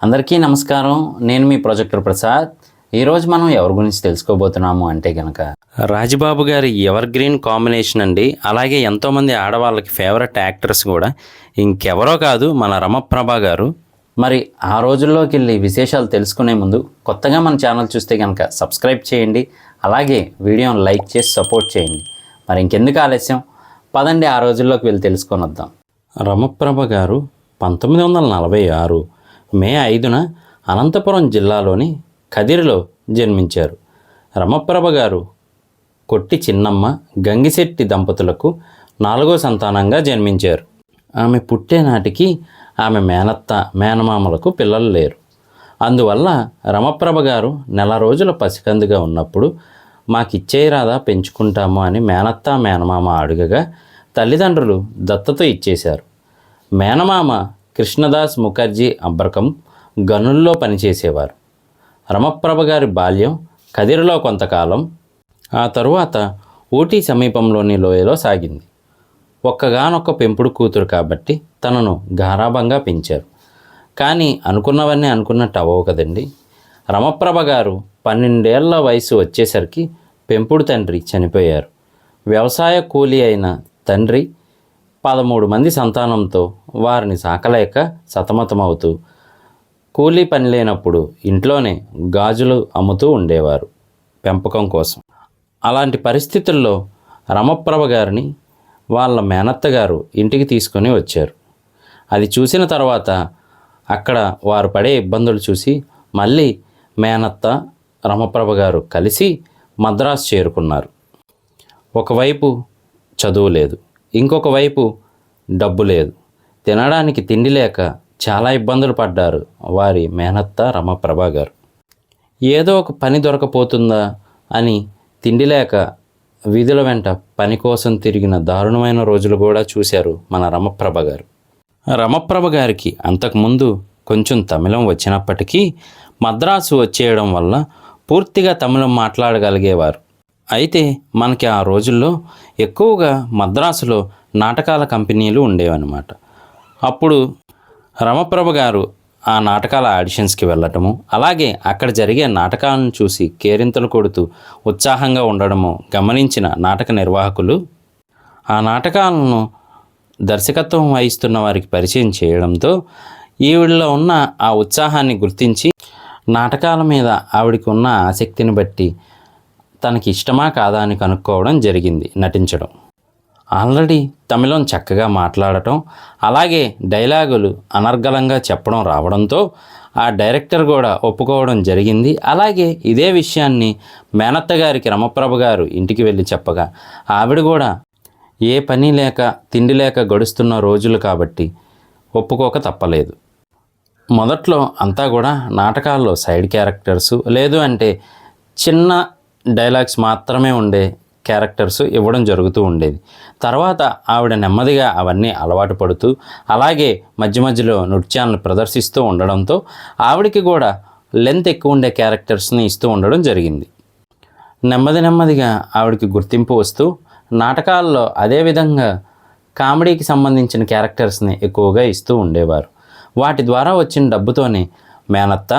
అందరికీ నమస్కారం. నేను మీ ప్రొజెక్టర్ ప్రసాద్. ఈరోజు మనం ఎవరి గురించి తెలుసుకోబోతున్నాము అంటే కనుక రాజబాబు గారి ఎవర్ గ్రీన్ కాంబినేషన్ అండి. అలాగే ఎంతోమంది ఆడవాళ్ళకి ఫేవరెట్ యాక్టర్స్ కూడా ఇంకెవరో కాదు, మన రమప్రభ గారు. మరి ఆ రోజుల్లోకి వెళ్ళి విశేషాలు తెలుసుకునే ముందు కొత్తగా మన ఛానల్ చూస్తే కనుక సబ్స్క్రైబ్ చేయండి. అలాగే వీడియోని లైక్ చేసి సపోర్ట్ చేయండి. మరి ఇంకెందుకు ఆలస్యం, పదండి ఆ రోజుల్లోకి వెళ్ళి తెలుసుకొని వద్దాం. రమప్రభ గారు 1946 మే 5న అనంతపురం జిల్లాలోని కదిరిలో జన్మించారు. రమప్రభ గారు కొట్టి చిన్నమ్మ, గంగిశెట్టి దంపతులకు 4వ సంతానంగా జన్మించారు. ఆమె పుట్టే నాటికి ఆమె మేనత్త, మేనమామలకు పిల్లలు లేరు. అందువల్ల రమప్రభ గారు నెల రోజుల పసికందుగా ఉన్నప్పుడు మాకిచ్చేయరాదా, పెంచుకుంటాము అని మేనత్త, మేనమామ అడుగగా తల్లిదండ్రులు దత్తత ఇచ్చేశారు. మేనమామ కృష్ణదాస్ ముఖర్జీ అబ్రకం గనుల్లో పనిచేసేవారు. రమప్రభ గారి బాల్యం కదిరిలో కొంతకాలం, ఆ తరువాత ఊటీ సమీపంలోని లోయలో సాగింది. ఒక్కగానొక్క పెంపుడు కూతురు కాబట్టి తనను గారాబంగా పెంచారు. కానీ అనుకున్నవన్నీ అనుకున్నట్టు అవ్వవు కదండి. రమప్రభ గారు 12 ఏళ్ల వయసు వచ్చేసరికి పెంపుడు తండ్రి చనిపోయారు. వ్యవసాయ కూలీ అయిన తండ్రి 13 మంది సంతానంతో వారిని సాకలేక సతమతమవుతూ కూలీ పని లేనప్పుడు ఇంట్లోనే గాజులు అమ్ముతూ ఉండేవారు పెంపకం కోసం. అలాంటి పరిస్థితుల్లో రమప్రభ గారిని వాళ్ళ మేనత్త గారు ఇంటికి తీసుకొని వచ్చారు. అది చూసిన తర్వాత అక్కడ వారు పడే ఇబ్బందులు చూసి మళ్ళీ మేనత్త, రమప్రభ గారు కలిసి మద్రాసు చేరుకున్నారు. ఒకవైపు చదువు లేదు, ఇంకొక వైపు డబ్బు లేదు. తినడానికి తిండి లేక చాలా ఇబ్బందులు పడ్డారు వారి మేనత్త రమప్రభ గారు. ఏదో ఒక పని దొరకపోతుందా అని తిండి లేక వీధుల వెంట పని కోసం తిరిగిన దారుణమైన రోజులు కూడా చూశారు మన రమప్రభ గారు. రమప్రభ గారికి అంతకుముందు కొంచెం తమిళం వచ్చినప్పటికీ మద్రాసు వచ్చేయడం వల్ల పూర్తిగా తమిళం మాట్లాడగలిగేవారు. అయితే మనకి ఆ రోజుల్లో ఎక్కువగా మద్రాసులో నాటకాల కంపెనీలు ఉండేవన్నమాట. అప్పుడు రమప్రభ గారు ఆ నాటకాల ఆడిషన్స్కి వెళ్ళటము, అలాగే అక్కడ జరిగే నాటకాలను చూసి కేరింతలు కొడుతూ ఉత్సాహంగా ఉండడము గమనించిన నాటక నిర్వాహకులు ఆ నాటకాలను దర్శకత్వం వహిస్తున్న వారికి పరిచయం చేయడంతో ఈవిడలో ఉన్న ఆ ఉత్సాహాన్ని గుర్తించి నాటకాల మీద ఆవిడికి ఉన్న ఆసక్తిని బట్టి తనకి ఇష్టమా కాదా అని కనుక్కోవడం జరిగింది. నటించడం, ఆల్రెడీ తమిళం చక్కగా మాట్లాడటం, అలాగే డైలాగులు అనర్గళంగా చెప్పడం రావడంతో ఆ డైరెక్టర్ కూడా ఒప్పుకోవడం జరిగింది. అలాగే ఇదే విషయాన్ని మేనత్త గారికి రమప్రభ గారు ఇంటికి వెళ్ళి చెప్పగా ఆవిడ కూడా ఏ పని లేక తిండి లేక గడుస్తున్న రోజులు కాబట్టి ఒప్పుకోక తప్పలేదు. మొదట్లో అంతా కూడా నాటకాల్లో సైడ్ క్యారెక్టర్సు, లేదు అంటే చిన్న డైలాగ్స్ మాత్రమే ఉండే క్యారెక్టర్స్ ఇవ్వడం జరుగుతూ ఉండేది. తర్వాత ఆవిడ నెమ్మదిగా అవన్నీ అలవాటు పడుతూ అలాగే మధ్య మధ్యలో నృత్యాలను ప్రదర్శిస్తూ ఉండడంతో ఆవిడికి కూడా లెంత్ ఎక్కువ ఉండే క్యారెక్టర్స్ని ఇస్తూ ఉండడం జరిగింది. నెమ్మదిగా ఆవిడకి గుర్తింపు వస్తూ నాటకాల్లో అదేవిధంగా కామెడీకి సంబంధించిన క్యారెక్టర్స్ని ఎక్కువగా ఇస్తూ ఉండేవారు. వాటి ద్వారా వచ్చిన డబ్బుతోనే మేనత్త,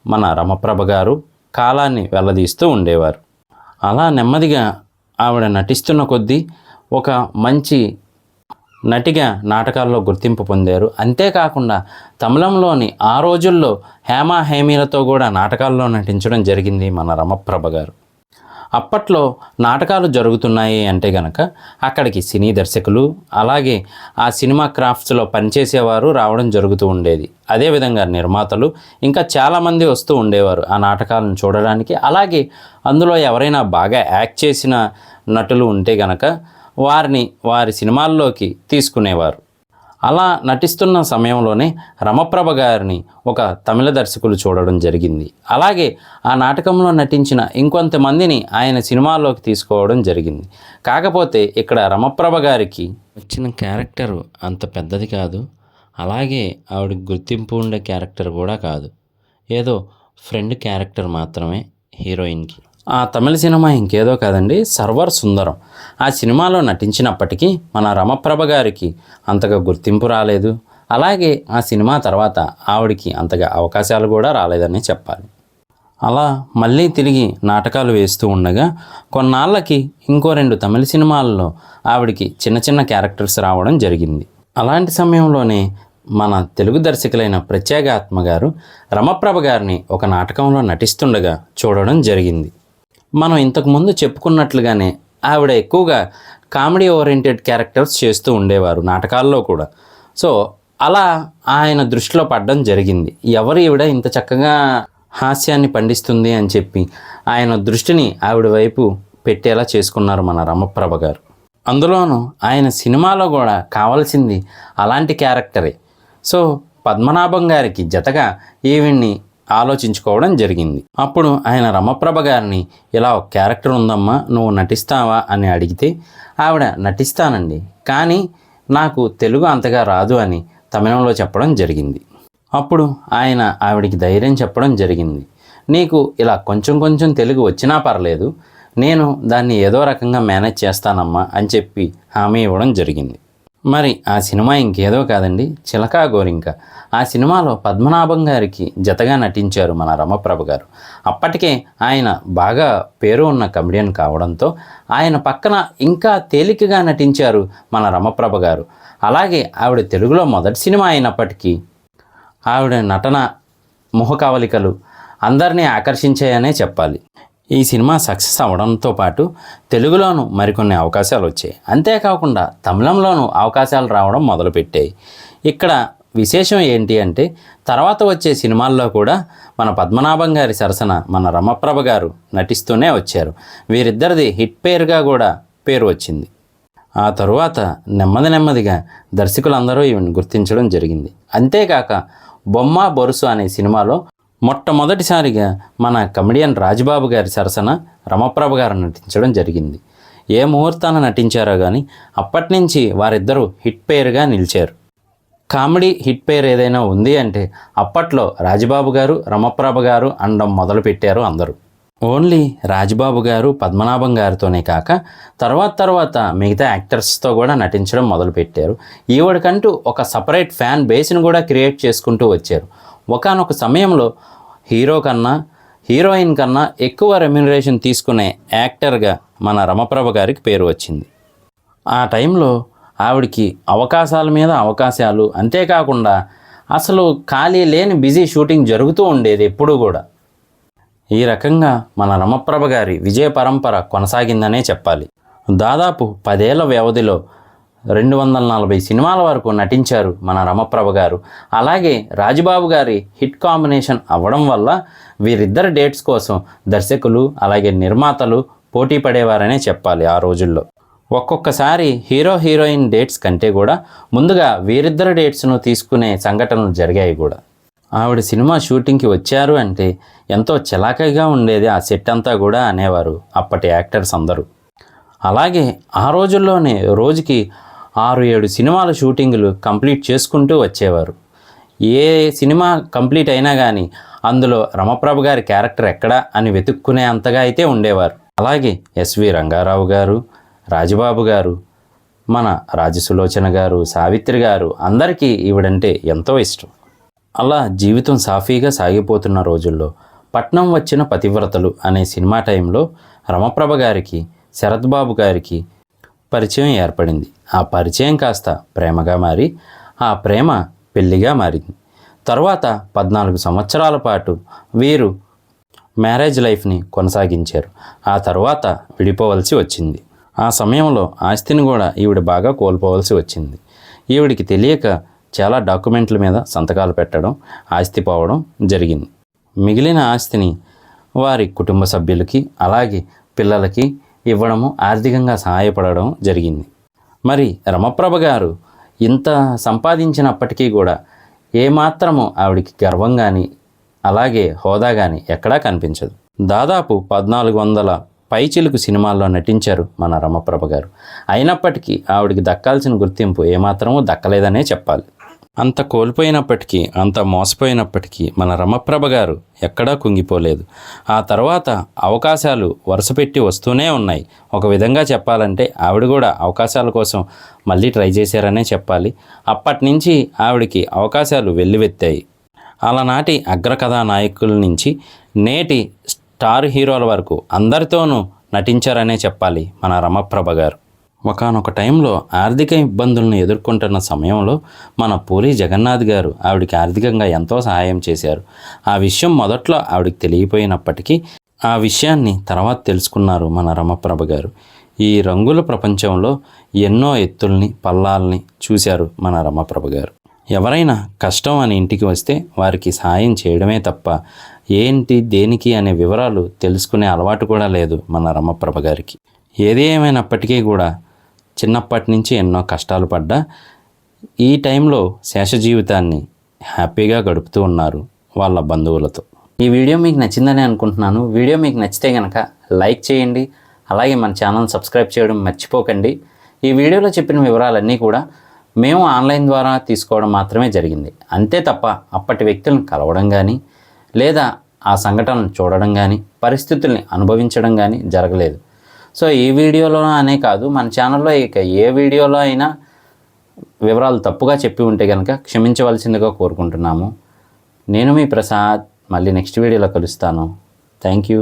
మన రమప్రభ గారు కాలాన్ని వెల్లదీస్తూ ఉండేవారు. అలా నెమ్మదిగా ఆవిడ నటిస్తున్న కొద్దీ ఒక మంచి నటిగా నాటకాల్లో గుర్తింపు పొందారు. అంతేకాకుండా తమిళంలోని ఆ రోజుల్లో హేమ హేమీలతో కూడా నాటకాల్లో నటించడం జరిగింది మన రమప్రభ గారు. అప్పట్లో నాటకాలు జరుగుతున్నాయి అంటే గనక అక్కడికి సినీ దర్శకులు, అలాగే ఆ సినిమా క్రాఫ్ట్స్లో పనిచేసేవారు రావడం జరుగుతూ ఉండేది. అదేవిధంగా నిర్మాతలు ఇంకా చాలామంది వస్తూ ఉండేవారు ఆ నాటకాలను చూడడానికి. అలాగే అందులో ఎవరైనా బాగా యాక్ట్ చేసిన నటులు ఉంటే గనక వారిని వారి సినిమాల్లోకి తీసుకునేవారు. అలా నటిస్తున్న సమయంలోనే రమప్రభ గారిని ఒక తమిళ దర్శకులు చూడడం జరిగింది. అలాగే ఆ నాటకంలో నటించిన ఇంకొంతమందిని ఆయన సినిమాల్లోకి తీసుకోవడం జరిగింది. కాకపోతే ఇక్కడ రమప్రభ గారికి వచ్చిన క్యారెక్టర్ అంత పెద్దది కాదు, అలాగే ఆవిడకి గుర్తింపు ఉండే క్యారెక్టర్ కూడా కాదు. ఏదో ఫ్రెండ్ క్యారెక్టర్ మాత్రమే హీరోయిన్కి. ఆ తమిళ సినిమా ఇంకేదో కాదండి, సర్వర్ సుందరం. ఆ సినిమాలో నటించినప్పటికీ మన రమప్రభ గారికి అంతగా గుర్తింపు రాలేదు. అలాగే ఆ సినిమా తర్వాత ఆవిడికి అంతగా అవకాశాలు కూడా రాలేదని చెప్పాలి. అలా మళ్ళీ తిరిగి నాటకాలు వేస్తూ ఉండగా కొన్నాళ్ళకి ఇంకో 2 తమిళ సినిమాల్లో ఆవిడికి చిన్న చిన్న క్యారెక్టర్స్ రావడం జరిగింది. అలాంటి సమయంలోనే మన తెలుగు దర్శకులైన ప్రత్యేగాత్మ గారు రమప్రభ గారిని ఒక నాటకంలో నటిస్తుండగా చూడడం జరిగింది. మనం ఇంతకుముందు చెప్పుకున్నట్లుగానే ఆవిడ ఎక్కువగా కామెడీ ఓరియంటెడ్ క్యారెక్టర్స్ చేస్తూ ఉండేవారు నాటకాల్లో కూడా. సో అలా ఆయన దృష్టిలో పడడం జరిగింది. ఎవరు ఈవిడ ఇంత చక్కగా హాస్యాన్ని పండిస్తుంది అని చెప్పి ఆయన దృష్టిని ఆవిడ వైపు పెట్టేలా చేసుకున్నారు మన రమప్రభ గారు. అందులోనూ ఆయన సినిమాలో కూడా కావాల్సింది అలాంటి క్యారెక్టరే. సో పద్మనాభం గారికి జతగా ఈవిడ్ని ఆలోచించుకోవడం జరిగింది. అప్పుడు ఆయన రమప్రభ గారిని ఇలా ఒక క్యారెక్టర్ ఉందమ్మా, నువ్వు నటిస్తావా అని అడిగితే ఆవిడ నటిస్తానండి, కానీ నాకు తెలుగు అంతగా రాదు అని తమిళంలో చెప్పడం జరిగింది. అప్పుడు ఆయన ఆవిడికి ధైర్యం చెప్పడం జరిగింది. నీకు ఇలా కొంచెం కొంచెం తెలుగు వచ్చినా పర్లేదు, నేను దాన్ని ఏదో రకంగా మేనేజ్ చేస్తానమ్మా అని చెప్పి హామీ ఇవ్వడం జరిగింది. మరి ఆ సినిమా ఇంకేదో కాదండి, చిలకా గోరింక. ఆ సినిమాలో పద్మనాభం గారికి జతగా నటించారు మన రమప్రభ గారు. అప్పటికే ఆయన బాగా పేరు ఉన్న కమెడియన్ కావడంతో ఆయన పక్కన ఇంకా తేలికగా నటించారు మన రమప్రభ గారు. అలాగే ఆవిడ తెలుగులో మొదటి సినిమా అయినప్పటికీ ఆవిడ నటన, ముఖ కవలికలు అందరినీ ఆకర్షించాయనే చెప్పాలి. ఈ సినిమా సక్సెస్ అవ్వడంతో పాటు తెలుగులోనూ మరికొన్ని అవకాశాలు వచ్చాయి. అంతేకాకుండా తమిళంలోనూ అవకాశాలు రావడం మొదలుపెట్టాయి. ఇక్కడ విశేషం ఏంటి అంటే తర్వాత వచ్చే సినిమాల్లో కూడా మన పద్మనాభం గారి సరసన మన రమప్రభ గారు నటిస్తూనే వచ్చారు. వీరిద్దరిది హిట్ పేరుగా కూడా పేరు వచ్చింది. ఆ తరువాత నెమ్మదిగా దర్శకులందరూ ఈవిని గుర్తించడం జరిగింది. అంతేకాక బొమ్మ బొరుసు అనే సినిమాలో మొట్టమొదటిసారిగా మన కమెడియన్ రాజబాబు గారి సరసన రమప్రభ గారు నటించడం జరిగింది. ఏ ముహూర్తాన నటించారో కానీ అప్పటి నుంచి వారిద్దరూ హిట్ పేరుగా నిలిచారు. కామెడీ హిట్ పేరు ఏదైనా ఉంది అంటే అప్పట్లో రాజబాబు గారు, రమప్రభ గారు అనడం మొదలుపెట్టారు అందరూ. ఓన్లీ రాజబాబు గారు, పద్మనాభం గారితోనే కాక తర్వాత మిగతా యాక్టర్స్తో కూడా నటించడం మొదలుపెట్టారు. ఈవిడకంటూ ఒక సపరేట్ ఫ్యాన్ బేస్ని కూడా క్రియేట్ చేసుకుంటూ వచ్చారు. ఒకానొక సమయంలో హీరోయిన్ కన్నా ఎక్కువ రెమ్యునరేషన్ తీసుకునే యాక్టర్గా మన రమప్రభ గారికి పేరు వచ్చింది. ఆ టైంలో ఆవిడికి అవకాశాల మీద అవకాశాలు, అంతేకాకుండా అసలు ఖాళీ లేని బిజీ షూటింగ్ జరుగుతూ ఉండేది ఎప్పుడూ కూడా. ఈ రకంగా మన రమప్రభ గారి విజయ పరంపర కొనసాగిందనే చెప్పాలి. దాదాపు 10 ఏళ్ల వ్యవధిలో 240 సినిమాల వరకు నటించారు మన రమప్రభ గారు. అలాగే రాజబాబు గారి హిట్ కాంబినేషన్ అవ్వడం వల్ల వీరిద్దరి డేట్స్ కోసం దర్శకులు అలాగే నిర్మాతలు పోటీ పడేవారనే చెప్పాలి. ఆ రోజుల్లో ఒక్కొక్కసారి హీరోయిన్ డేట్స్ కంటే కూడా ముందుగా వీరిద్దరి డేట్స్ను తీసుకునే సంఘటనలు జరిగాయి కూడా. ఆవిడ సినిమా షూటింగ్కి వచ్చారు అంటే ఎంతో చలాకీగా ఉండేది ఆ సెట్ అంతా కూడా అనేవారు అప్పటి యాక్టర్స్ అందరూ. అలాగే ఆ రోజుల్లోనే రోజుకి 6-7 సినిమాల షూటింగులు కంప్లీట్ చేసుకుంటూ వచ్చేవారు. ఏ సినిమా కంప్లీట్ అయినా కానీ అందులో రమప్రభ గారి క్యారెక్టర్ ఎక్కడా అని వెతుక్కునే అంతగా అయితే ఉండేవారు. అలాగే ఎస్వి రంగారావు గారు, రాజబాబు గారు, మన రాజసులోచన గారు, సావిత్రి గారు అందరికీ ఈవిడంటే ఎంతో ఇష్టం. అలా జీవితం సాఫీగా సాగిపోతున్న రోజుల్లో పట్నం వచ్చిన పతివ్రతలు అనే సినిమా టైంలో రమప్రభ గారికి శరత్ బాబు గారికి పరిచయం ఏర్పడింది. ఆ పరిచయం కాస్త ప్రేమగా మారి ఆ ప్రేమ పెళ్లిగా మారింది. తర్వాత 14 సంవత్సరాల పాటు వీరు మ్యారేజ్ లైఫ్ని కొనసాగించారు. ఆ తర్వాత విడిపోవలసి వచ్చింది. ఆ సమయంలో ఆస్తిని కూడా ఈవిడ బాగా కోల్పోవలసి వచ్చింది. ఈవిడికి తెలియక చాలా డాక్యుమెంట్ల మీద సంతకాలు పెట్టడం, ఆస్తి పోవడం జరిగింది. మిగిలిన ఆస్తిని వారి కుటుంబ సభ్యులకి అలాగే పిల్లలకి ఇవ్వడము, ఆర్థికంగా సహాయపడడం జరిగింది. మరి రమప్రభ గారు ఇంత సంపాదించినప్పటికీ కూడా ఏమాత్రము ఆవిడికి గర్వం కానీ అలాగే హోదా కానీ ఎక్కడా కనిపించదు. దాదాపు 1400 పైచిలుకు సినిమాల్లో నటించారు మన రమప్రభ గారు. అయినప్పటికీ ఆవిడికి దక్కాల్సిన గుర్తింపు ఏమాత్రమూ దక్కలేదనే చెప్పాలి. అంత కోల్పోయినప్పటికీ, అంత మోసపోయినప్పటికీ మన రమప్రభ గారు ఎక్కడా కుంగిపోలేదు. ఆ తర్వాత అవకాశాలు వరుసపెట్టి వస్తూనే ఉన్నాయి. ఒక విధంగా చెప్పాలంటే ఆవిడ కూడా అవకాశాల కోసం మళ్ళీ ట్రై చేశారనే చెప్పాలి. అప్పటి నుంచి ఆవిడకి అవకాశాలు వెల్లువెత్తాయి. అలనాటి అగ్రకథా నాయకుల నుంచి నేటి స్టార్ హీరోల వరకు అందరితోనూ నటించారనే చెప్పాలి మన రమప్రభ గారు. ఒకానొక టైంలో ఆర్థిక ఇబ్బందులను ఎదుర్కొంటున్న సమయంలో మన పూరి జగన్నాథ్ గారు ఆవిడకి ఆర్థికంగా ఎంతో సహాయం చేశారు. ఆ విషయం మొదట్లో ఆవిడకి తెలియపోయినప్పటికీ ఆ విషయాన్ని తర్వాత తెలుసుకున్నారు మన రమప్రభ గారు. ఈ రంగుల ప్రపంచంలో ఎన్నో ఎత్తుల్ని పల్లాల్ని చూశారు మన రమప్రభ గారు. ఎవరైనా కష్టం అని ఇంటికి వస్తే వారికి సహాయం చేయడమే తప్ప ఏంటి దేనికి అనే వివరాలు తెలుసుకునే అలవాటు కూడా లేదు మన రమప్రభ గారికి. ఏది ఏమైనప్పటికీ కూడా చిన్నప్పటి నుంచి ఎన్నో కష్టాలు పడ్డా ఈ టైంలో శేష జీవితాన్ని హ్యాపీగా గడుపుతూ ఉన్నారు వాళ్ళ బంధువులతో. ఈ వీడియో మీకు నచ్చిందని అనుకుంటున్నాను. వీడియో మీకు నచ్చితే కనుక లైక్ చేయండి. అలాగే మన ఛానల్ సబ్స్క్రైబ్ చేయడం మర్చిపోకండి. ఈ వీడియోలో చెప్పిన వివరాలన్నీ కూడా మేము ఆన్లైన్ ద్వారా తీసుకోవడం మాత్రమే జరిగింది. అంతే తప్ప అప్పటి వ్యక్తులను కలవడం కానీ లేదా ఆ సంఘటనను చూడడం కానీ పరిస్థితుల్ని అనుభవించడం కానీ జరగలేదు. సో ఈ వీడియోలో అనే కాదు, మన ఛానల్లో ఇక ఏ వీడియోలో అయినా వివరాలు తప్పుగా చెప్పి ఉంటే కనుక క్షమించవలసిందిగా కోరుకుంటున్నాము. నేను మీ ప్రసాద్. మళ్ళీ నెక్స్ట్ వీడియోలో కలుస్తాను. Thank you.